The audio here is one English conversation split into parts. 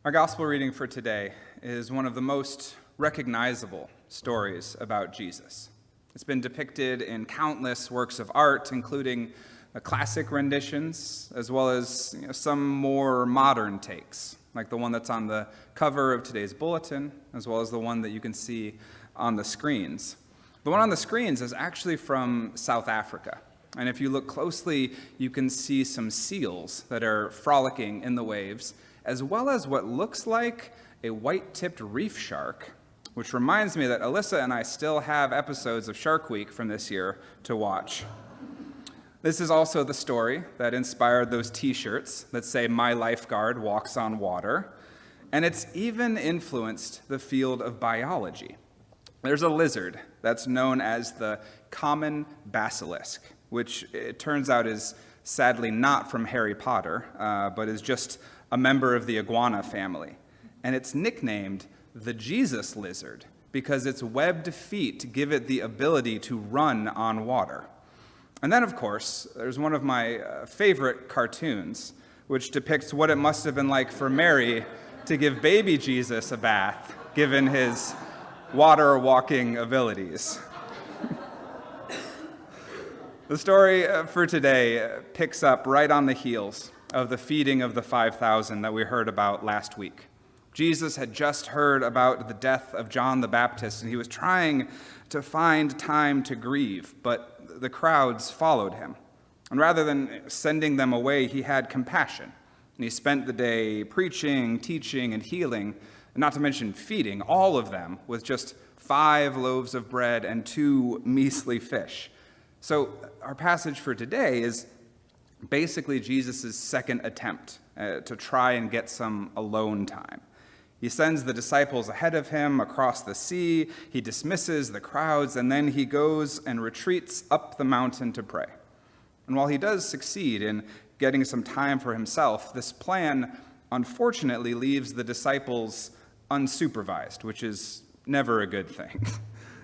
Our gospel reading for today is one of the most recognizable stories about Jesus. It's been depicted in countless works of art, including classic renditions, as well as some more modern takes, like the one that's on the cover of today's bulletin, as well as the one that you can see on the screens. The one on the screens is actually from South Africa. And if you look closely, you can see some seals that are frolicking in the waves, as well as what looks like a white-tipped reef shark, which reminds me that Alyssa and I still have episodes of Shark Week from this year to watch. This is also the story that inspired those t-shirts that say, "My lifeguard walks on water," and it's even influenced the field of biology. There's a lizard that's known as the common basilisk, which it turns out is sadly not from Harry Potter, but is just a member of the iguana family. And it's nicknamed the Jesus lizard because its webbed feet give it the ability to run on water. And then, of course, there's one of my favorite cartoons, which depicts what it must have been like for Mary to give baby Jesus a bath, given his water-walking abilities. The story for today picks up right on the heels of the feeding of the 5,000 that we heard about last week. Jesus had just heard about the death of John the Baptist, and he was trying to find time to grieve, but the crowds followed him. And rather than sending them away, he had compassion. And he spent the day preaching, teaching, and healing, and not to mention feeding all of them with just 5 loaves of bread and 2 measly fish. So our passage for today is basically Jesus' second attempt to try and get some alone time. He sends the disciples ahead of him across the sea, he dismisses the crowds, and then he goes and retreats up the mountain to pray. And while he does succeed in getting some time for himself, this plan unfortunately leaves the disciples unsupervised, which is never a good thing.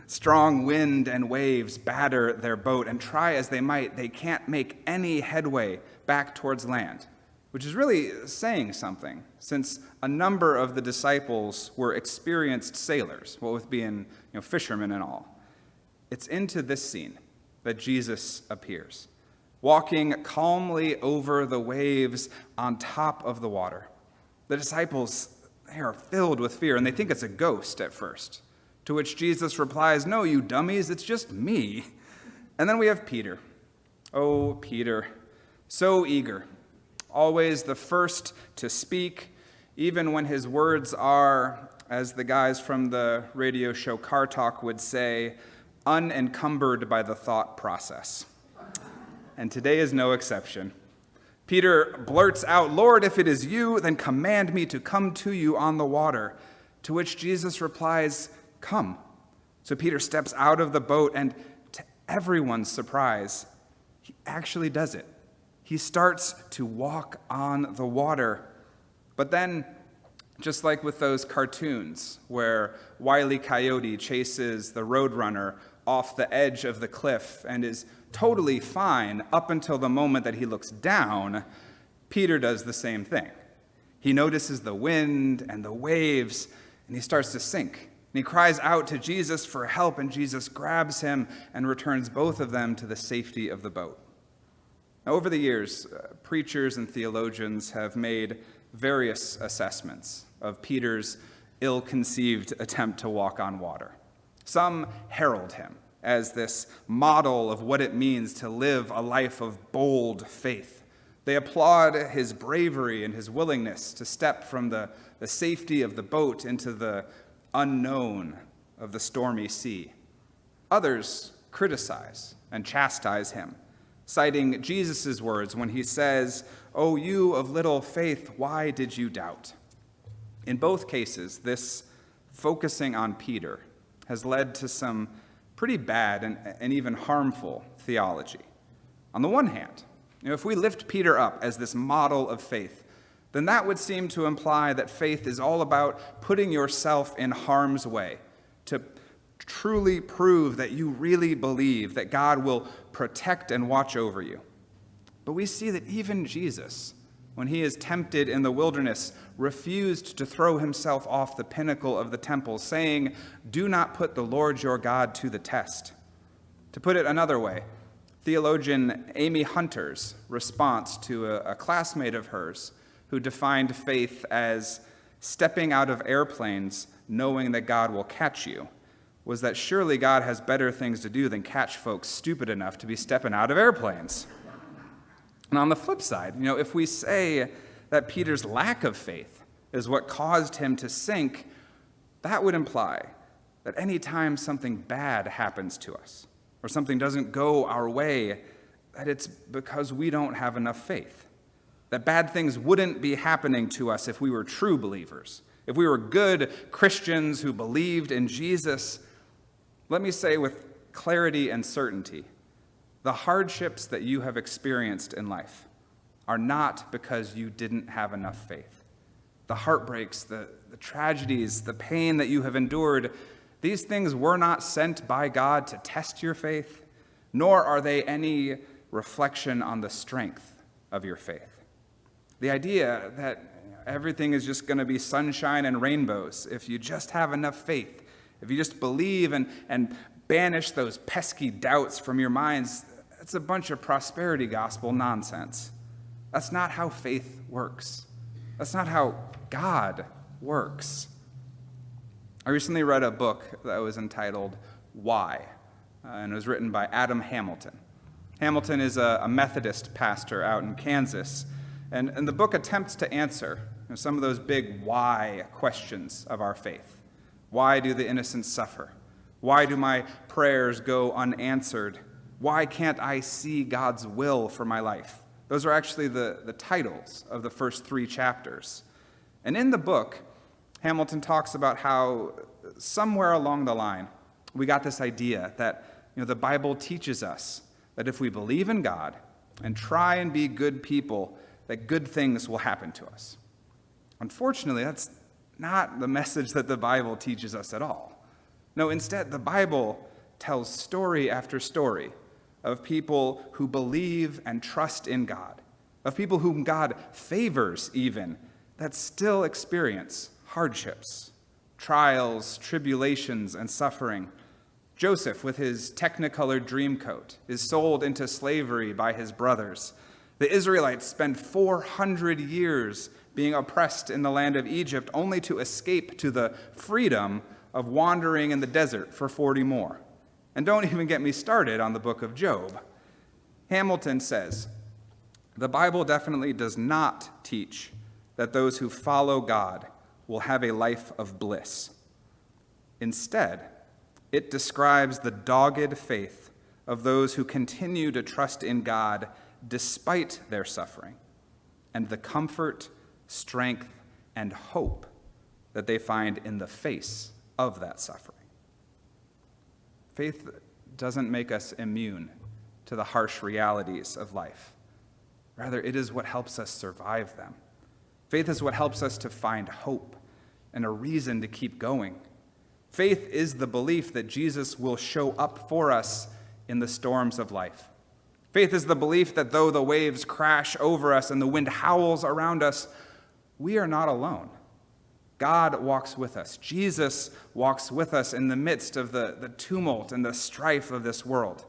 Strong wind and waves batter their boat, and try as they might, they can't make any headway back towards land, which is really saying something, since a number of the disciples were experienced sailors, what with being fishermen and all. It's into this scene that Jesus appears, walking calmly over the waves on top of the water. The disciples, they are filled with fear, and they think it's a ghost at first. To which Jesus replies, "No, you dummies, it's just me." And then we have Peter. Oh, Peter, so eager, always the first to speak, even when his words are, as the guys from the radio show Car Talk would say, unencumbered by the thought process. And today is no exception. Peter blurts out, "Lord, if it is you, then command me to come to you on the water." To which Jesus replies, "Come." So Peter steps out of the boat, and to everyone's surprise, he actually does it. He starts to walk on the water. But then, just like with those cartoons where Wile E. Coyote chases the roadrunner off the edge of the cliff and is totally fine up until the moment that he looks down, Peter does the same thing. He notices the wind and the waves, and he starts to sink. And he cries out to Jesus for help, and Jesus grabs him and returns both of them to the safety of the boat. Now, over the years, preachers and theologians have made various assessments of Peter's ill-conceived attempt to walk on water. Some herald him as this model of what it means to live a life of bold faith. They applaud his bravery and his willingness to step from the safety of the boat into the unknown of the stormy sea. Others criticize and chastise him, citing Jesus' words when he says, "O you of little faith, why did you doubt?" In both cases, this focusing on Peter has led to some pretty bad and even harmful theology. On the one hand, if we lift Peter up as this model of faith, then that would seem to imply that faith is all about putting yourself in harm's way to truly prove that you really believe that God will protect and watch over you. But we see that even Jesus when he is tempted in the wilderness, refused to throw himself off the pinnacle of the temple, saying, "Do not put the Lord your God to the test." To put it another way, theologian Amy Hunter's response to a classmate of hers who defined faith as stepping out of airplanes knowing that God will catch you was that surely God has better things to do than catch folks stupid enough to be stepping out of airplanes. And on the flip side, if we say that Peter's lack of faith is what caused him to sink, that would imply that any time something bad happens to us or something doesn't go our way, that it's because we don't have enough faith. That bad things wouldn't be happening to us if we were true believers, if we were good Christians who believed in Jesus. Let me say with clarity and certainty, the hardships that you have experienced in life are not because you didn't have enough faith. The heartbreaks, the tragedies, the pain that you have endured, these things were not sent by God to test your faith, nor are they any reflection on the strength of your faith. The idea that everything is just going to be sunshine and rainbows if you just have enough faith, if you just believe and banish those pesky doubts from your minds, it's a bunch of prosperity gospel nonsense. That's not how faith works. That's not how God works. I recently read a book that was entitled Why, and it was written by Adam Hamilton. Hamilton is a Methodist pastor out in Kansas, and the book attempts to answer some of those big why questions of our faith. Why do the innocent suffer? Why do my prayers go unanswered? Why can't I see God's will for my life? Those are actually the titles of the first 3 chapters. And in the book, Hamilton talks about how somewhere along the line, we got this idea that the Bible teaches us that if we believe in God and try and be good people, that good things will happen to us. Unfortunately, that's not the message that the Bible teaches us at all. No, instead, the Bible tells story after story of people who believe and trust in God, of people whom God favors even, that still experience hardships, trials, tribulations, and suffering. Joseph, with his technicolored dream coat, is sold into slavery by his brothers. The Israelites spend 400 years being oppressed in the land of Egypt, only to escape to the freedom of wandering in the desert for 40 more. And don't even get me started on the book of Job. Hamilton says, the Bible definitely does not teach that those who follow God will have a life of bliss. Instead, it describes the dogged faith of those who continue to trust in God despite their suffering, and the comfort, strength, and hope that they find in the face of that suffering. Faith doesn't make us immune to the harsh realities of life. Rather, it is what helps us survive them. Faith is what helps us to find hope and a reason to keep going. Faith is the belief that Jesus will show up for us in the storms of life. Faith is the belief that though the waves crash over us and the wind howls around us, we are not alone. God walks with us. Jesus walks with us in the midst of the tumult and the strife of this world.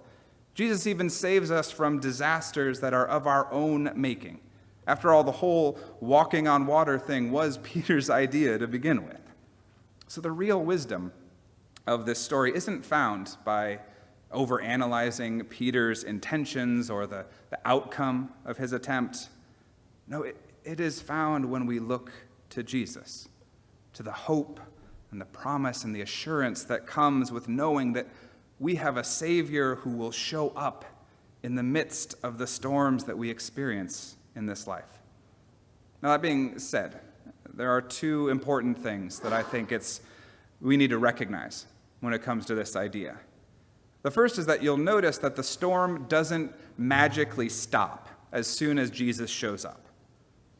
Jesus even saves us from disasters that are of our own making. After all, the whole walking on water thing was Peter's idea to begin with. So the real wisdom of this story isn't found by overanalyzing Peter's intentions or the outcome of his attempt. No, it is found when we look to Jesus, to the hope and the promise and the assurance that comes with knowing that we have a Savior who will show up in the midst of the storms that we experience in this life. Now, that being said, there are 2 important things that I think we need to recognize when it comes to this idea. The first is that you'll notice that the storm doesn't magically stop as soon as Jesus shows up.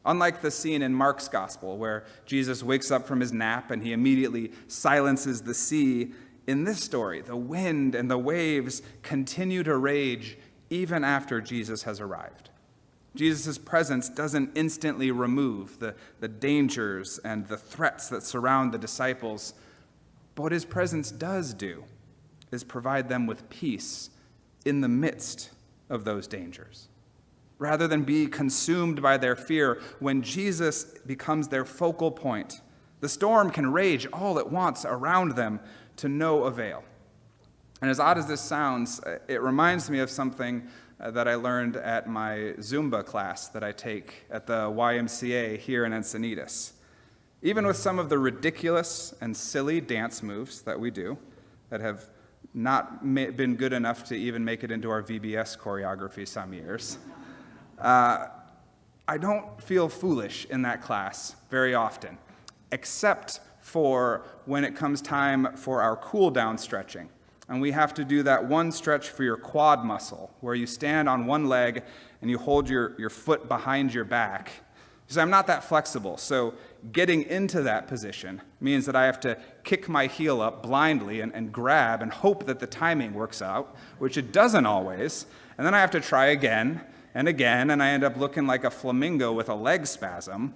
Unlike the scene in Mark's gospel where Jesus wakes up from his nap and he immediately silences the sea, in this story, the wind and the waves continue to rage even after Jesus has arrived. Jesus' presence doesn't instantly remove the dangers and the threats that surround the disciples, but what his presence does do is provide them with peace in the midst of those dangers. Rather than be consumed by their fear, when Jesus becomes their focal point, the storm can rage all it wants around them to no avail. And as odd as this sounds, it reminds me of something that I learned at my Zumba class that I take at the YMCA here in Encinitas. Even with some of the ridiculous and silly dance moves that we do that have not been good enough to even make it into our VBS choreography some years, I don't feel foolish in that class very often, except for when it comes time for our cool-down stretching. And we have to do that one stretch for your quad muscle, where you stand on one leg and you hold your foot behind your back. Because I'm not that flexible, so getting into that position means that I have to kick my heel up blindly and grab and hope that the timing works out, which it doesn't always. And then I have to try again, and I end up looking like a flamingo with a leg spasm.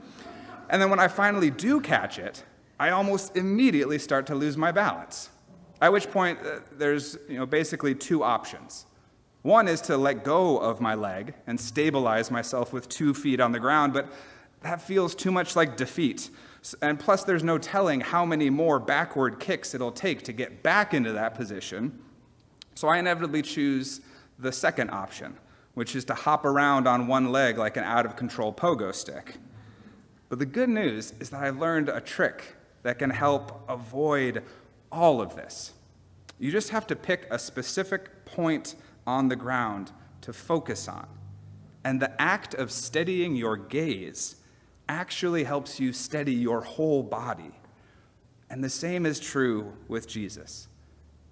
And then when I finally do catch it, I almost immediately start to lose my balance. At which point, there's basically two options. One is to let go of my leg and stabilize myself with 2 feet on the ground, but that feels too much like defeat. And plus, there's no telling how many more backward kicks it'll take to get back into that position. So I inevitably choose the second option, which is to hop around on one leg like an out-of-control pogo stick. But the good news is that I've learned a trick that can help avoid all of this. You just have to pick a specific point on the ground to focus on. And the act of steadying your gaze actually helps you steady your whole body. And the same is true with Jesus.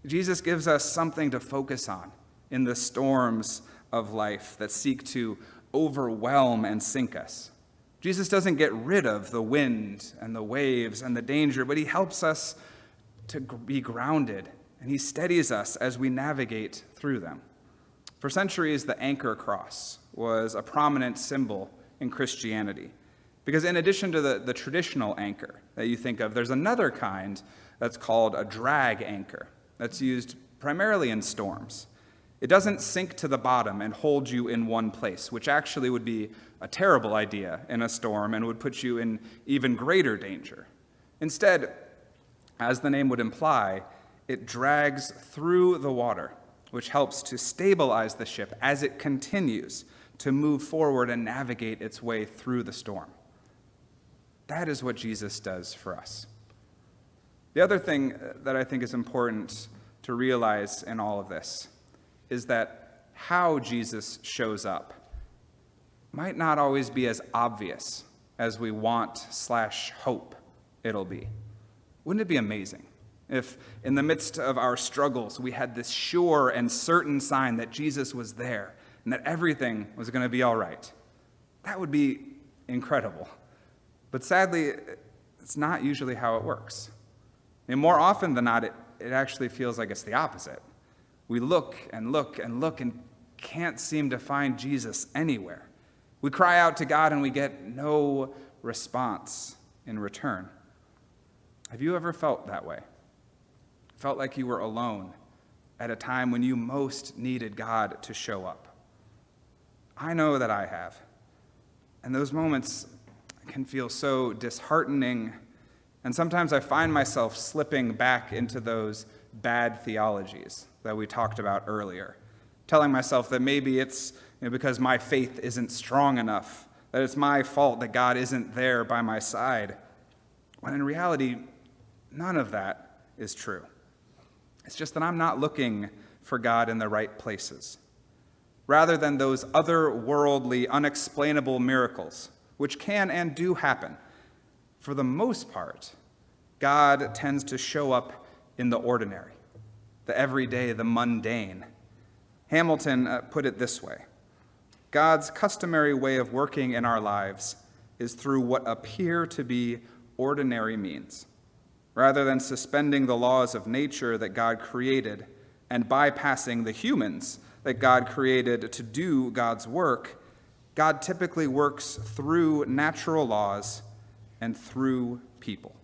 Jesus gives us something to focus on in the storms of life that seek to overwhelm and sink us. Jesus doesn't get rid of the wind and the waves and the danger, but he helps us to be grounded, and he steadies us as we navigate through them. For centuries, the anchor cross was a prominent symbol in Christianity, because in addition to the traditional anchor that you think of, there's another kind that's called a drag anchor that's used primarily in storms. It doesn't sink to the bottom and hold you in one place, which actually would be a terrible idea in a storm and would put you in even greater danger. Instead, as the name would imply, it drags through the water, which helps to stabilize the ship as it continues to move forward and navigate its way through the storm. That is what Jesus does for us. The other thing that I think is important to realize in all of this is that how Jesus shows up might not always be as obvious as we want/hope it'll be. Wouldn't it be amazing if in the midst of our struggles we had this sure and certain sign that Jesus was there and that everything was going to be all right? That would be incredible. But sadly, it's not usually how it works. And more often than not, it actually feels like it's the opposite. We look and look and look and can't seem to find Jesus anywhere. We cry out to God and we get no response in return. Have you ever felt that way? Felt like you were alone at a time when you most needed God to show up? I know that I have. And those moments can feel so disheartening. And sometimes I find myself slipping back into those bad theologies that we talked about earlier, telling myself that maybe it's because my faith isn't strong enough, that it's my fault that God isn't there by my side, when in reality, none of that is true. It's just that I'm not looking for God in the right places. Rather than those otherworldly, unexplainable miracles, which can and do happen, for the most part, God tends to show up in the ordinary, the everyday, the mundane. Hamilton put it this way: God's customary way of working in our lives is through what appear to be ordinary means. Rather than suspending the laws of nature that God created and bypassing the humans that God created to do God's work, God typically works through natural laws and through people.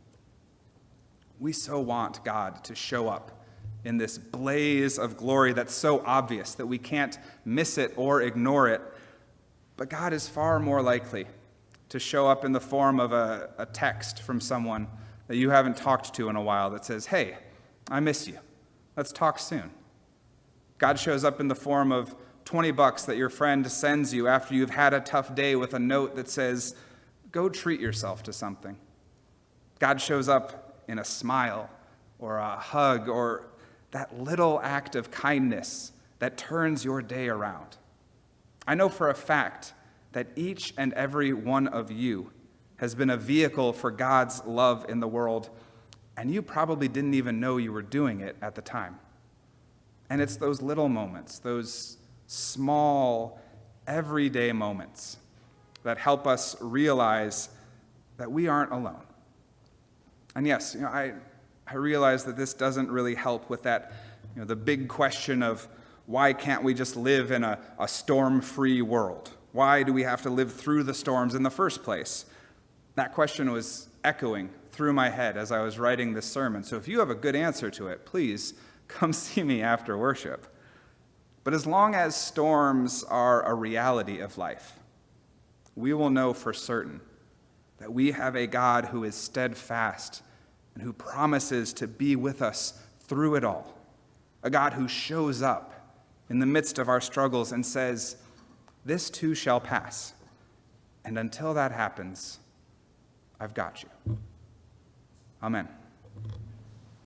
We so want God to show up in this blaze of glory that's so obvious that we can't miss it or ignore it. But God is far more likely to show up in the form of a text from someone that you haven't talked to in a while that says, "Hey, I miss you. Let's talk soon." God shows up in the form of $20 that your friend sends you after you've had a tough day with a note that says, "Go treat yourself to something." God shows up in a smile or a hug or that little act of kindness that turns your day around. I know for a fact that each and every one of you has been a vehicle for God's love in the world, and you probably didn't even know you were doing it at the time. And it's those little moments, those small, everyday moments that help us realize that we aren't alone. And yes, I realize that this doesn't really help with that, the big question of why can't we just live in a storm-free world? Why do we have to live through the storms in the first place? That question was echoing through my head as I was writing this sermon. So if you have a good answer to it, please come see me after worship. But as long as storms are a reality of life, we will know for certain that we have a God who is steadfast and who promises to be with us through it all. A God who shows up in the midst of our struggles and says, "This too shall pass. And until that happens, I've got you." Amen.